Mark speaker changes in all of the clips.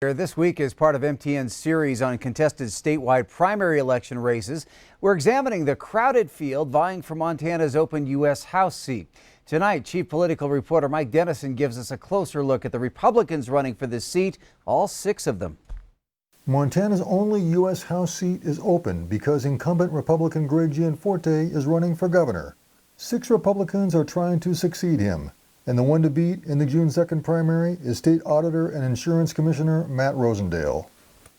Speaker 1: This week, as part of MTN's series on contested statewide primary election races, we're examining the crowded field vying for Montana's open U.S. House seat. Tonight, Chief Political Reporter Mike Dennison gives us a closer look at the Republicans running for this seat, all 6 of them.
Speaker 2: Montana's only U.S. House seat is open because incumbent Republican Greg Gianforte is running for governor. 6 Republicans are trying to succeed him, and the one to beat in the June 2nd primary is State Auditor and Insurance Commissioner Matt Rosendale.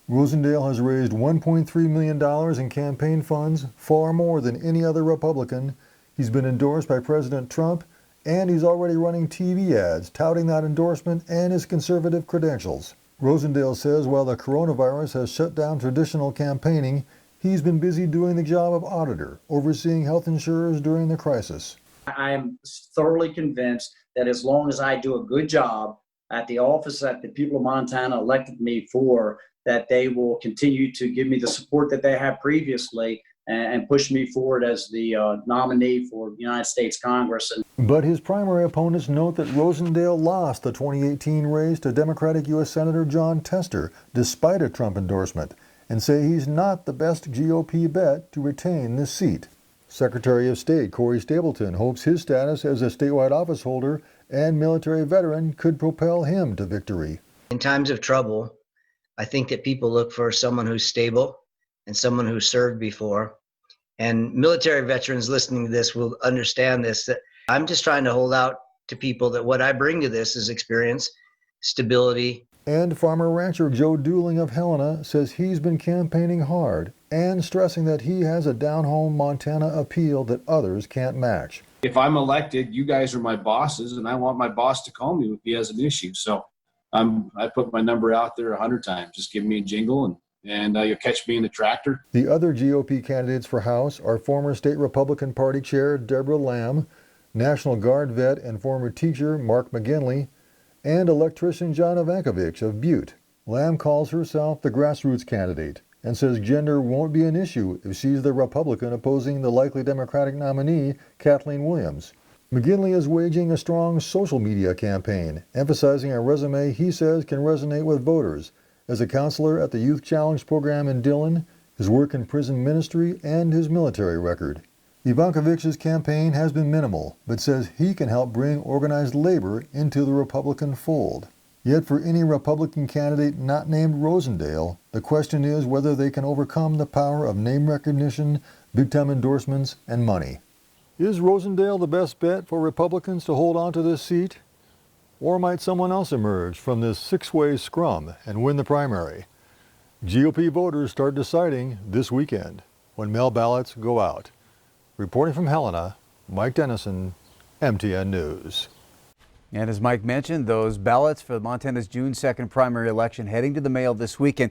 Speaker 2: Rosendale has raised $1.3 million in campaign funds, far more than any other Republican. He's been endorsed by President Trump, and he's already running TV ads touting that endorsement and his conservative credentials. Rosendale says while the coronavirus has shut down traditional campaigning, he's been busy doing the job of auditor, overseeing health insurers during the crisis.
Speaker 3: I am thoroughly convinced that as long as I do a good job at the office that the people of Montana elected me for, that they will continue to give me the support that they have previously and push me forward as the nominee for the United States Congress.
Speaker 2: But his primary opponents note that Rosendale lost the 2018 race to Democratic U.S. Senator Jon Tester despite a Trump endorsement, and say he's not the best GOP bet to retain this seat. Secretary of State Corey Stapleton hopes his status as a statewide office holder and military veteran could propel him to victory.
Speaker 4: In times of trouble, I think that people look for someone who's stable and someone who served before. And military veterans listening to this will understand this, that I'm just trying to hold out to people that what I bring to this is experience, stability.
Speaker 2: And farmer rancher Joe Dooling of Helena says he's been campaigning hard and stressing that he has a down-home Montana appeal that others can't match.
Speaker 5: If I'm elected, you guys are my bosses, and I want my boss to call me if he has an issue. So I put my number out there 100 times. Just give me a jingle, and you'll catch me in the tractor.
Speaker 2: The other GOP candidates for House are former State Republican Party Chair Deborah Lamb, National Guard vet and former teacher Mark McGinley, and electrician John Ivankovich of Butte. Lamb calls herself the grassroots candidate and says gender won't be an issue if she's the Republican opposing the likely Democratic nominee, Kathleen Williams. McGinley is waging a strong social media campaign, emphasizing a resume he says can resonate with voters, as a counselor at the Youth Challenge program in Dillon, his work in prison ministry, and his military record. Ivankovich's campaign has been minimal, but says he can help bring organized labor into the Republican fold. Yet for any Republican candidate not named Rosendale, the question is whether they can overcome the power of name recognition, big-time endorsements, and money. Is Rosendale the best bet for Republicans to hold on to this seat? Or might someone else emerge from this 6-way scrum and win the primary? GOP voters start deciding this weekend when mail ballots go out. Reporting from Helena, Mike Dennison, MTN News.
Speaker 1: And as Mike mentioned, those ballots for Montana's June 2nd primary election heading to the mail this weekend.